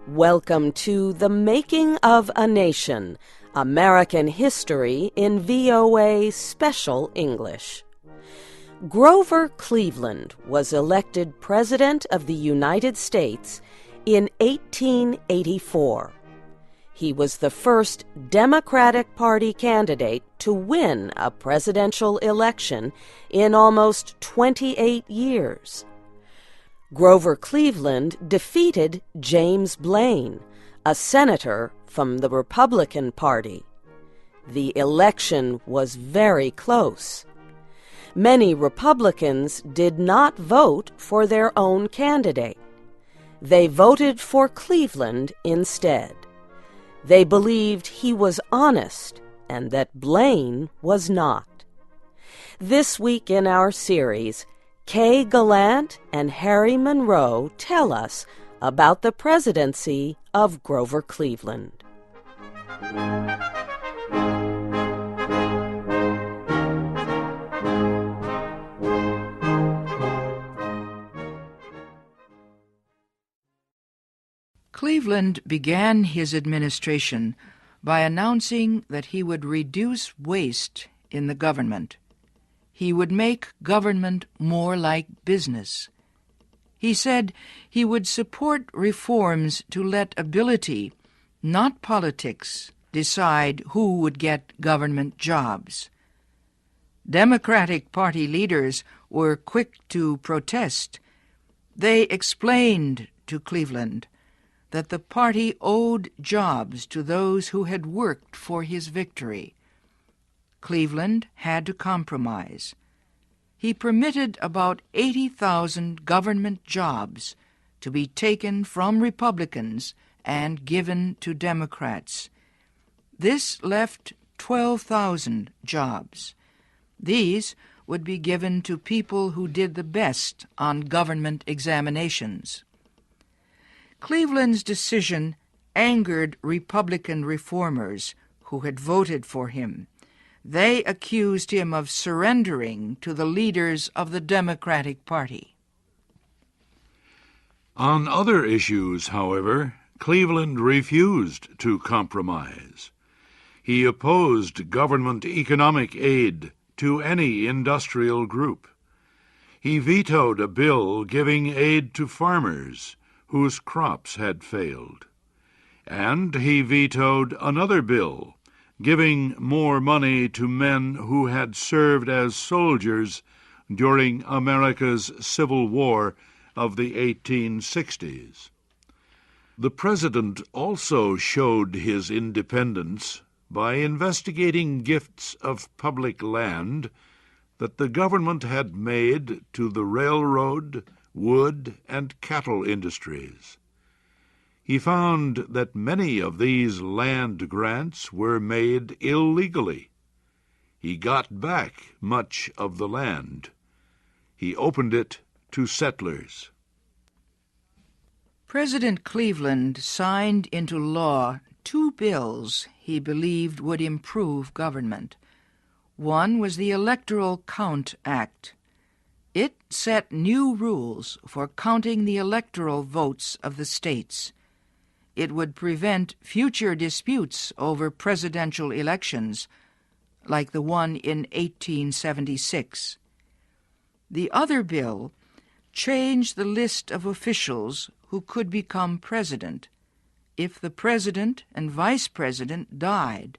Welcome to The Making of a Nation, American History in VOA Special English. Grover Cleveland was elected President of the United States in 1884. He was the first Democratic Party candidate to win a presidential election in almost 28 years. Grover Cleveland defeated James Blaine, a senator from the Republican Party. The election was very close. Many Republicans did not vote for their own candidate. They voted for Cleveland instead. They believed he was honest and that Blaine was not. This week in our series, Kay Gallant and Harry Monroe tell us about the presidency of Grover Cleveland. Cleveland began his administration by announcing that he would reduce waste in the government. He would make government more like business. He said he would support reforms to let ability, not politics, decide who would get government jobs. Democratic Party leaders were quick to protest. They explained to Cleveland that the party owed jobs to those who had worked for his victory. Cleveland had to compromise. He permitted about 80,000 government jobs to be taken from Republicans and given to Democrats. This left 12,000 jobs. These would be given to people who did the best on government examinations. Cleveland's decision angered Republican reformers who had voted for him. They accused him of surrendering to the leaders of the Democratic Party. On other issues, however, Cleveland refused to compromise. He opposed government economic aid to any industrial group. He vetoed a bill giving aid to farmers whose crops had failed. And he vetoed another bill giving more money to men who had served as soldiers during America's Civil War of the 1860s. The president also showed his independence by investigating gifts of public land that the government had made to the railroad, wood, and cattle industries. He found that many of these land grants were made illegally. He got back much of the land. He opened it to settlers. President Cleveland signed into law 2 bills he believed would improve government. One was the Electoral Count Act. It set new rules for counting the electoral votes of the states. It would prevent future disputes over presidential elections, like the one in 1876. The other bill changed the list of officials who could become president if the president and vice president died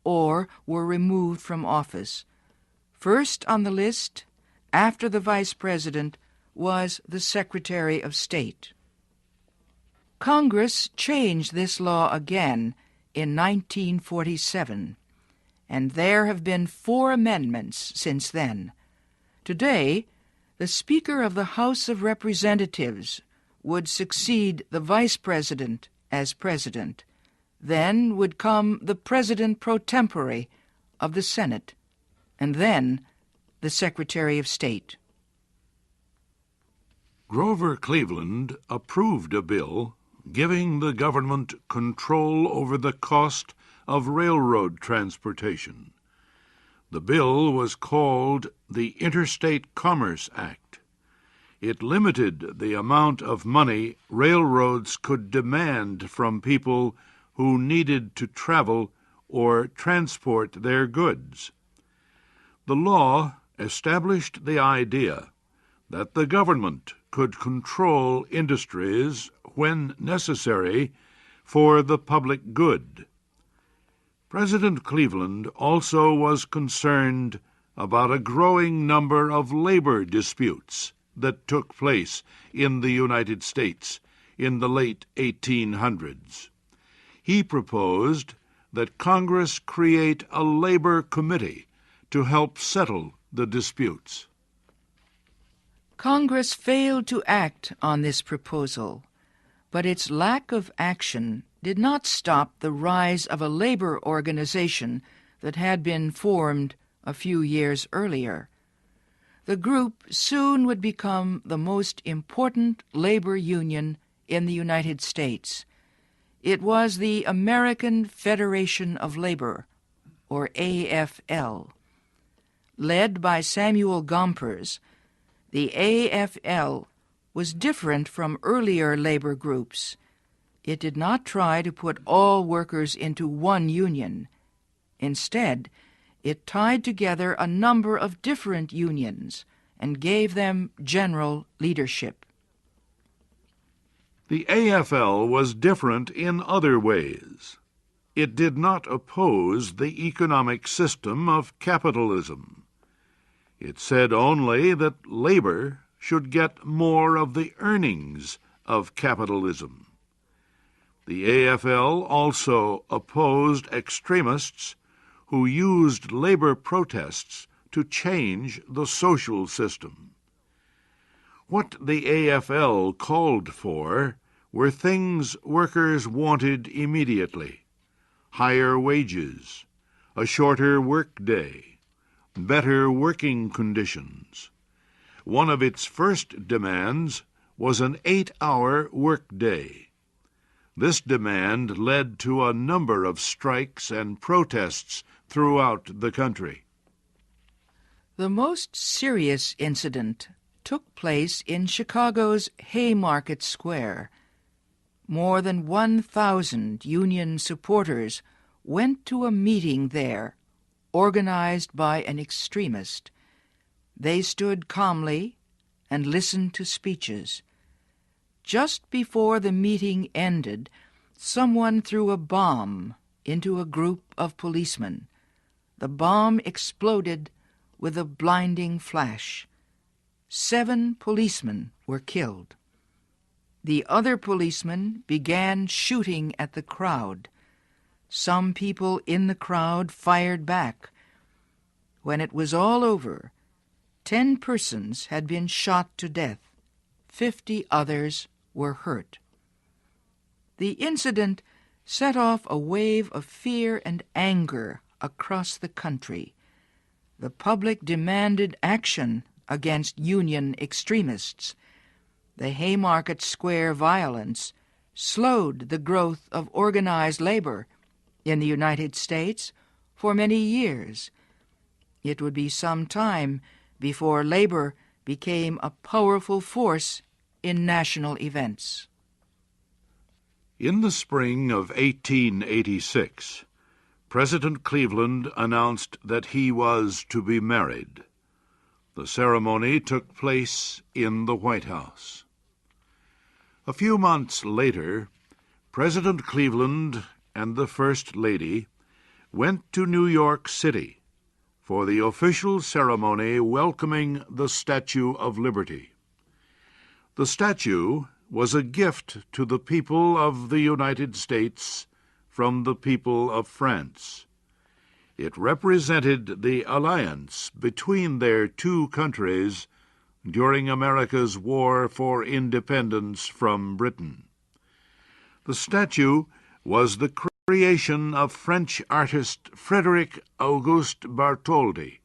or were removed from office. First on the list, after the vice president, was the Secretary of State. Congress changed this law again in 1947, and there have been 4 amendments since then. Today, the Speaker of the House of Representatives would succeed the Vice President as President. Then would come the President pro tempore of the Senate, and then the Secretary of State. Grover Cleveland approved a bill giving the government control over the cost of railroad transportation. The bill was called the Interstate Commerce Act. It limited the amount of money railroads could demand from people who needed to travel or transport their goods. The law established the idea that the government could control industries when necessary for the public good. President Cleveland also was concerned about a growing number of labor disputes that took place in the United States in the late 1800s. He proposed that Congress create a labor committee to help settle the disputes. Congress failed to act on this proposal, but its lack of action did not stop the rise of a labor organization that had been formed a few years earlier. The group soon would become the most important labor union in the United States. It was the American Federation of Labor, or A.F.L. Led by Samuel Gompers, the A.F.L. was different from earlier labor groups. It did not try to put all workers into one union. Instead, it tied together a number of different unions and gave them general leadership. The A.F.L. was different in other ways. It did not oppose the economic system of capitalism. It said only that labor should get more of the earnings of capitalism. The A.F.L. also opposed extremists who used labor protests to change the social system. What the A.F.L. called for were things workers wanted immediately: higher wages, a shorter workday, better working conditions. One of its first demands was an 8-hour workday. This demand led to a number of strikes and protests throughout the country. The most serious incident took place in Chicago's Haymarket Square. More than 1,000 Union supporters went to a meeting there, organized by an extremist. They stood calmly and listened to speeches. Just before the meeting ended, someone threw a bomb into a group of policemen. The bomb exploded with a blinding flash. 7 policemen were killed. The other policemen began shooting at the crowd. Some people in the crowd fired back. When it was all over, 10 persons had been shot to death. 50 others were hurt. The incident set off a wave of fear and anger across the country. The public demanded action against Union extremists. The Haymarket Square violence slowed the growth of organized labor in the United States for many years. It would be some time before labor became a powerful force in national events. In the spring of 1886, President Cleveland announced that he was to be married. The ceremony took place in the White House. A few months later, President Cleveland and the First Lady went to New York City for the official ceremony welcoming the Statue of Liberty. The statue was a gift to the people of the United States from the people of France. It represented the alliance between their two countries during America's war for independence from Britain. The statue was the creation of French artist Frédéric Auguste Bartholdi.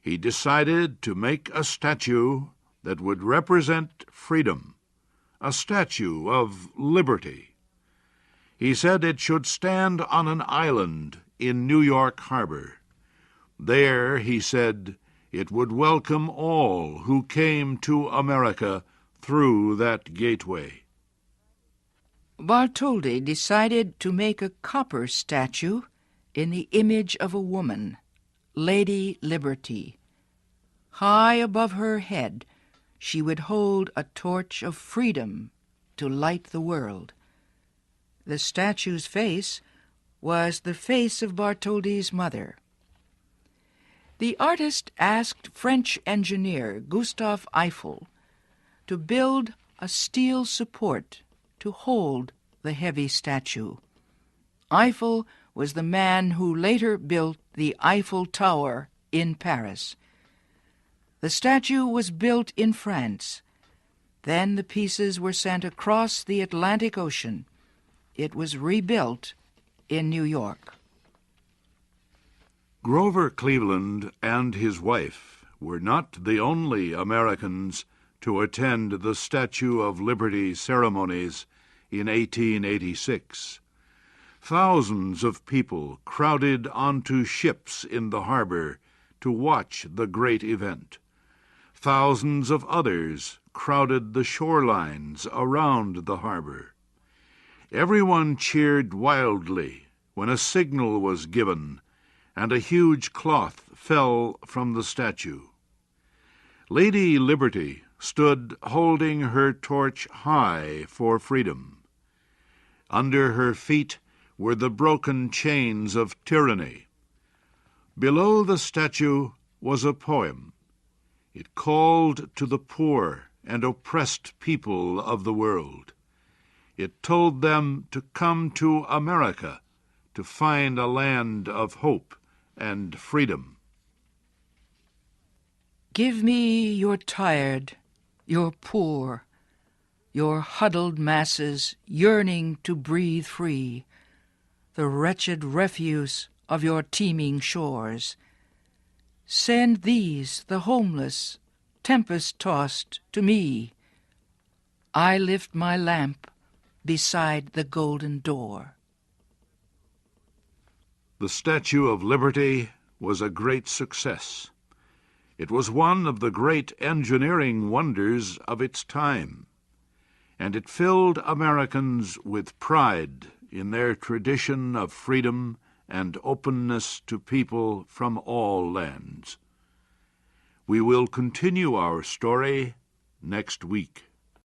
He decided to make a statue that would represent freedom, a statue of liberty. He said it should stand on an island in New York Harbor. There, he said, It would welcome all who came to America through that gateway. Bartholdi decided to make a copper statue in the image of a woman, Lady Liberty. High above her head, she would hold a torch of freedom to light the world. The statue's face was the face of Bartholdi's mother. The artist asked French engineer Gustave Eiffel to build a steel support to hold the heavy statue. Eiffel was the man who later built the Eiffel Tower in Paris. The statue was built in France. Then the pieces were sent across the Atlantic Ocean. It was rebuilt in New York. Grover Cleveland and his wife were not the only Americans to attend the Statue of Liberty ceremonies in 1886. Thousands of people crowded onto ships in the harbor to watch the great event. Thousands of others crowded the shorelines around the harbor. Everyone cheered wildly when a signal was given and a huge cloth fell from the statue. Lady Liberty stood holding her torch high for freedom. Under her feet were the broken chains of tyranny. Below the statue was a poem. It called to the poor and oppressed people of the world. It told them to come to America to find a land of hope and freedom. Give me your tired, your poor, your huddled masses yearning to breathe free, the wretched refuse of your teeming shores. Send these, the homeless, tempest-tossed, to me. I lift my lamp beside the golden door. The Statue of Liberty was a great success. It was one of the great engineering wonders of its time, and it filled Americans with pride in their tradition of freedom and openness to people from all lands. We will continue our story next week.